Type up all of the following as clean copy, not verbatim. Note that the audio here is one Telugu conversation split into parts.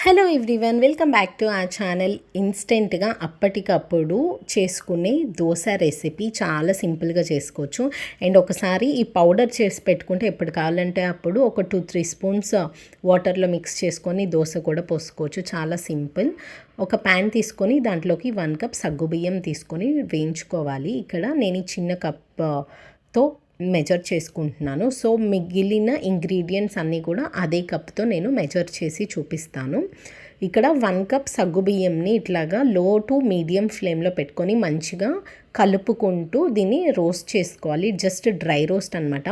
Hello everyone, welcome back to ఆ ఛానల్. ఇన్స్టెంట్గా అప్పటికప్పుడు చేసుకునే దోశ రెసిపీ చాలా సింపుల్గా చేసుకోవచ్చు. అండ్ ఒకసారి ఈ పౌడర్ చేసి పెట్టుకుంటే ఎప్పుడు కావాలంటే అప్పుడు ఒక 2-3 స్పూన్స్ వాటర్లో మిక్స్ చేసుకొని దోశ కూడా పోసుకోవచ్చు. చాలా సింపుల్. ఒక ప్యాన్ తీసుకొని దాంట్లోకి 1 కప్ సగ్గుబియ్యం తీసుకొని వేయించుకోవాలి. ఇక్కడ నేను ఈ చిన్న కప్తో మెజర్ చేసుకుంటున్నాను. సో మిగిలిన ఇంగ్రీడియంట్స్ అన్నీ కూడా అదే కప్తో నేను మెజర్ చేసి చూపిస్తాను. ఇక్కడ 1 కప్ సగ్గుబియ్యంని ఇట్లాగా లో టు మీడియం ఫ్లేమ్లో పెట్టుకొని మంచిగా కలుపుకుంటూ దీన్ని రోస్ట్ చేసుకోవాలి. జస్ట్ డ్రై రోస్ట్ అనమాట.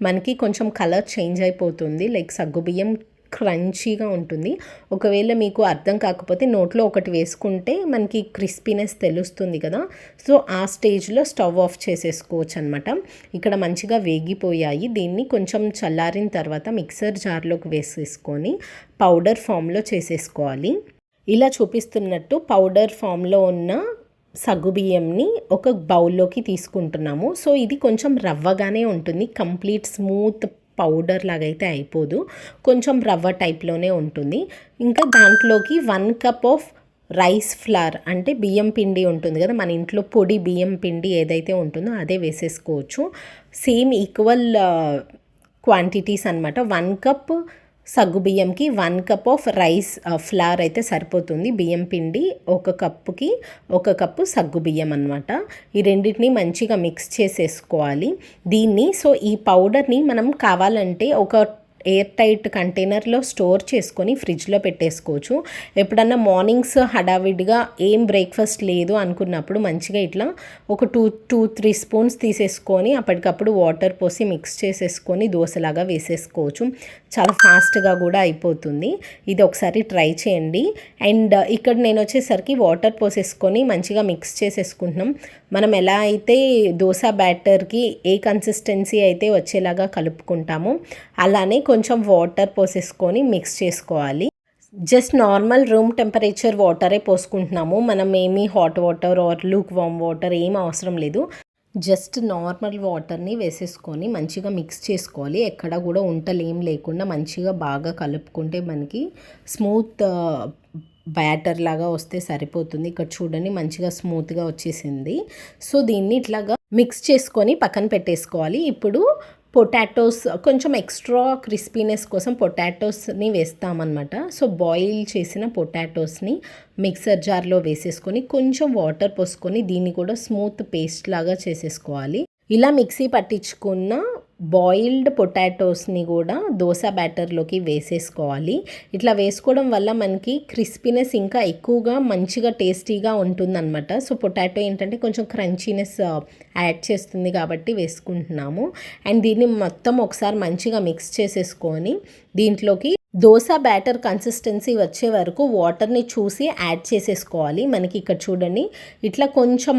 మనకి కొంచెం కలర్ చేంజ్ అయిపోతుంది, లైక్ సగ్గుబియ్యం క్రంచీగా ఉంటుంది. ఒకవేళ మీకు అర్థం కాకపోతే నోట్లో ఒకటి వేసుకుంటే మనకి క్రిస్పీనెస్ తెలుస్తుంది కదా. సో ఆ స్టేజ్లో స్టవ్ ఆఫ్ చేసేసుకోవచ్చు అనమాట. ఇక్కడ మంచిగా వేగిపోయాయి. దీన్ని కొంచెం చల్లారిన తర్వాత మిక్సర్ జార్లోకి వేసేసుకొని పౌడర్ ఫామ్లో చేసేసుకోవాలి. ఇలా చూపిస్తున్నట్టు పౌడర్ ఫామ్లో ఉన్న సగ్గుబియ్యంని ఒక బౌల్లోకి తీసుకుంటున్నాము. సో ఇది కొంచెం రవ్వగానే ఉంటుంది, కంప్లీట్ స్మూత్ పౌడర్ లాగా అయితే అయిపోదు, కొంచెం రవ్వ టైప్లోనే ఉంటుంది. ఇంకా దాంట్లోకి 1 కప్ ఆఫ్ రైస్ ఫ్లవర్ అంటే బియ్యం పిండి ఉంటుంది కదా, మన ఇంట్లో పొడి బియ్యం పిండి ఏదైతే ఉంటుందో అదే వేసేసుకోవచ్చు. సేమ్ ఈక్వల్ క్వాంటిటీస్ అనమాట. 1 కప్ సగ్గుబియ్యంకి 1 కప్ ఆఫ్ రైస్ ఫ్లవర్ అయితే సరిపోతుంది. బియ్యం పిండి 1 కప్పుకి 1 కప్పు సగ్గుబియ్యం అనమాట. ఈ రెండింటిని మంచిగా మిక్స్ చేసేసుకోవాలి దీన్ని. సో ఈ పౌడర్ని మనం కావాలంటే ఒక ఎయిర్ టైట్ కంటైనర్లో స్టోర్ చేసుకొని ఫ్రిడ్జ్లో పెట్టేసుకోవచ్చు. ఎప్పుడన్నా మార్నింగ్స్ హడావిడిగా ఏం బ్రేక్ఫాస్ట్ లేదు అనుకున్నప్పుడు మంచిగా ఇట్లా ఒక 2-3 స్పూన్స్ తీసేసుకొని అప్పటికప్పుడు వాటర్ పోసి మిక్స్ చేసేసుకొని దోశలాగా వేసేసుకోవచ్చు. చాలా ఫాస్ట్గా కూడా అయిపోతుంది. ఇది ఒకసారి ట్రై చేయండి. అండ్ ఇక్కడ నేను వచ్చేసరికి వాటర్ పోసేసుకొని మంచిగా మిక్స్ చేసేసుకుంటున్నాం. మనం ఎలా అయితే దోశ బ్యాటర్కి ఏ కన్సిస్టెన్సీ అయితే వచ్చేలాగా కలుపుకుంటామో అలానే కొంచెం వాటర్ పోసేసుకొని మిక్స్ చేసుకోవాలి. జస్ట్ నార్మల్ రూమ్ టెంపరేచర్ వాటరే పోసుకుంటున్నాము. మనం ఏమీ hot water or lukewarm water ఏం అవసరం లేదు. జస్ట్ నార్మల్ వాటర్ని వేసేసుకొని మంచిగా మిక్స్ చేసుకోవాలి. ఎక్కడ కూడా ఉంటలు ఏం లేకుండా మంచిగా బాగా కలుపుకుంటే మనకి స్మూత్ బ్యాటర్ లాగా వస్తే సరిపోతుంది. ఇక్కడ చూడండి మంచిగా స్మూత్గా వచ్చేసింది. సో దీన్ని ఇట్లాగా మిక్స్ చేసుకొని పక్కన పెట్టేసుకోవాలి. ఇప్పుడు పొటాటోస్ కొంచెం ఎక్స్ట్రా క్రిస్పీనెస్ కోసం పొటాటోస్ని వేస్తామన్నమాట. సో బాయిల్ చేసిన పొటాటోస్ని మిక్సర్ జార్లో వేసేసుకొని కొంచెం వాటర్ పోసుకొని దీన్ని కూడా స్మూత్ పేస్ట్ లాగా చేసేసుకోవాలి. ఇలా మిక్సీ పట్టించుకున్న బాయిల్డ్ పొటాటోస్ని కూడా దోశ బ్యాటర్లోకి వేసేసుకోవాలి. ఇట్లా వేసుకోవడం వల్ల మనకి క్రిస్పీనెస్ ఇంకా ఎక్కువగా మంచిగా టేస్టీగా ఉంటుందన్నమాట. సో పొటాటో ఏంటంటే కొంచెం క్రంచీనెస్ యాడ్ చేస్తుంది కాబట్టి వేసుకుంటున్నాము. అండ్ దీన్ని మొత్తం ఒకసారి మంచిగా మిక్స్ చేసేసుకొని దీంట్లోకి దోశ బ్యాటర్ కన్సిస్టెన్సీ వచ్చే వరకు వాటర్ని చూసి యాడ్ చేసేసుకోవాలి. మనకి ఇక్కడ చూడండి ఇట్లా కొంచెం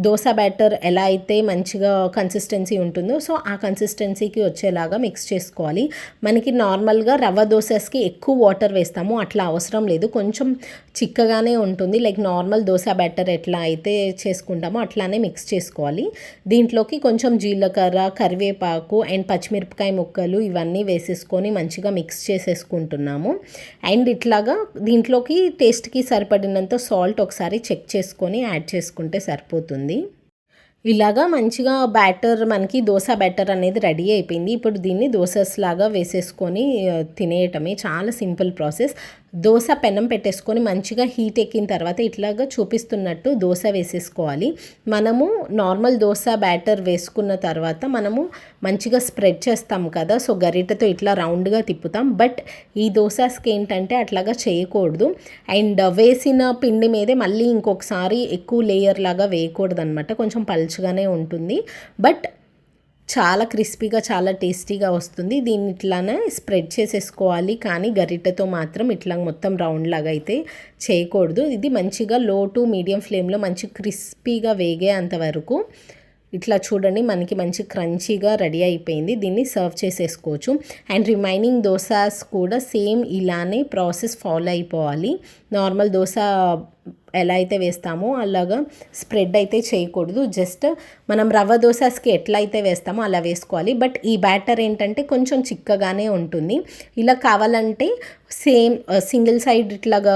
దోశ బ్యాటర్ ఎలా అయితే మంచిగా కన్సిస్టెన్సీ ఉంటుందో సో ఆ కన్సిస్టెన్సీకి వచ్చేలాగా మిక్స్ చేసుకోవాలి. మనకి నార్మల్గా రవ్వ దోశస్కి ఎక్కువ వాటర్ వేస్తాము, అట్లా అవసరం లేదు. కొంచెం చిక్కగానే ఉంటుంది, లైక్ నార్మల్ దోశ బ్యాటర్ ఎట్లా అయితే చేసుకుంటామో అట్లానే మిక్స్ చేసుకోవాలి. దీంట్లోకి కొంచెం జీలకర్ర, కరివేపాకు అండ్ పచ్చిమిరపకాయ ముక్కలు ఇవన్నీ వేసేసుకొని మంచిగా మిక్స్ చేసేసుకుంటున్నాము. అండ్ ఇట్లాగా దీంట్లోకి టేస్ట్కి సరిపడినంత సాల్ట్ ఒకసారి చెక్ చేసుకొని యాడ్ చేసుకుంటే సరిపోతుంది. ఇలాగా మంచిగా బ్యాటర్ మనకి దోశ బ్యాటర్ అనేది రెడీ అయిపోయింది. ఇప్పుడు దీన్ని దోసెస్ లాగా వేసేసుకొని తినేయటమే. చాలా సింపుల్ ప్రాసెస్. దోశ పెనం పెట్టేసుకొని మంచిగా హీట్ ఎక్కిన తర్వాత ఇట్లాగా చూపిస్తున్నట్టు దోశ వేసేసుకోవాలి. మనము నార్మల్ దోశ బ్యాటర్ వేసుకున్న తర్వాత మనము మంచిగా స్ప్రెడ్ చేస్తాం కదా, సో గరిటెతో ఇట్లా రౌండ్గా తిప్పుతాం. బట్ ఈ దోశస్కి ఏంటంటే అట్లాగా చేయకూడదు. అండ్ వేసిన పిండి మీదే మళ్ళీ ఇంకొకసారి ఎక్కువ లేయర్ లాగా వేయకూడదు అనమాట. కొంచెం పల్చగానే ఉంటుంది, బట్ చాలా క్రిస్పీగా చాలా టేస్టీగా వస్తుంది. దీన్ని ఇట్లానే స్ప్రెడ్ చేసేసుకోవాలి, కానీ గరిటెతో మాత్రం ఇట్లా మొత్తం రౌండ్ లాగా అయితే చేయకూడదు. ఇది మంచిగా లో టు మీడియం ఫ్లేమ్లో మంచి క్రిస్పీగా వేగే అంతవరకు ఇట్లా చూడండి మనకి మంచి క్రంచీగా రెడీ అయిపోయింది. దీన్ని సర్వ్ చేసేసుకోవచ్చు. అండ్ రిమైనింగ్ దోసాస్ కూడా సేమ్ ఇలానే ప్రాసెస్ ఫాలో అయిపోవాలి. నార్మల్ దోశ ఎలా అయితే వేస్తామో అలాగా స్ప్రెడ్ అయితే చేయకూడదు. జస్ట్ మనం రవ్వ దోసెస్కి ఎట్లా అయితే వేస్తామో అలా వేసుకోవాలి. బట్ ఈ బ్యాటర్ ఏంటంటే కొంచెం చిక్కగానే ఉంటుంది. ఇలా కావాలంటే సేమ్ సింగిల్ సైడ్ ఇట్లాగా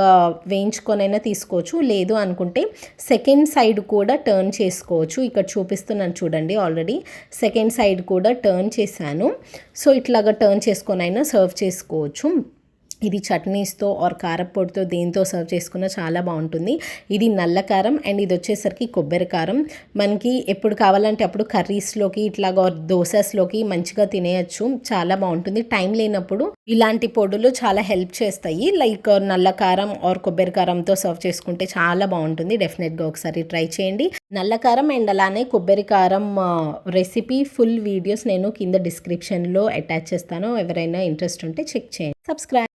వేయించుకొనైనా తీసుకోవచ్చు. లేదు అనుకుంటే సెకండ్ సైడ్ కూడా టర్న్ చేసుకోవచ్చు. ఇక్కడ చూపిస్తున్నాను చూడండి, ఆల్రెడీ సెకండ్ సైడ్ కూడా టర్న్ చేశాను. సో ఇట్లాగా టర్న్ చేసుకొనైనా సర్వ్ చేసుకోవచ్చు. ఇది చట్నీస్తో ఆర్ కారప్పొడితో దేంతో సర్వ్ చేసుకున్నా చాలా బాగుంటుంది. ఇది నల్ల కారం అండ్ ఇది వచ్చేసరికి కొబ్బరి కారం. మనకి ఎప్పుడు కావాలంటే అప్పుడు కర్రీస్లోకి ఇట్లాగా దోసెస్లోకి మంచిగా తినేయచ్చు. చాలా బాగుంటుంది. టైం లేనప్పుడు ఇలాంటి పొడులు చాలా హెల్ప్ చేస్తాయి. లైక్ నల్ల కారం ఆర్ కొబ్బరి కారంతో సర్వ్ చేసుకుంటే చాలా బాగుంటుంది. డెఫినెట్గా ఒకసారి ట్రై చేయండి. నల్ల కారం అండ్ అలానే కొబ్బరి కారం రెసిపీ ఫుల్ వీడియోస్ నేను కింద డిస్క్రిప్షన్లో అటాచ్ చేస్తాను. ఎవరైనా ఇంట్రెస్ట్ ఉంటే చెక్ చేయండి. సబ్స్క్రైబ్.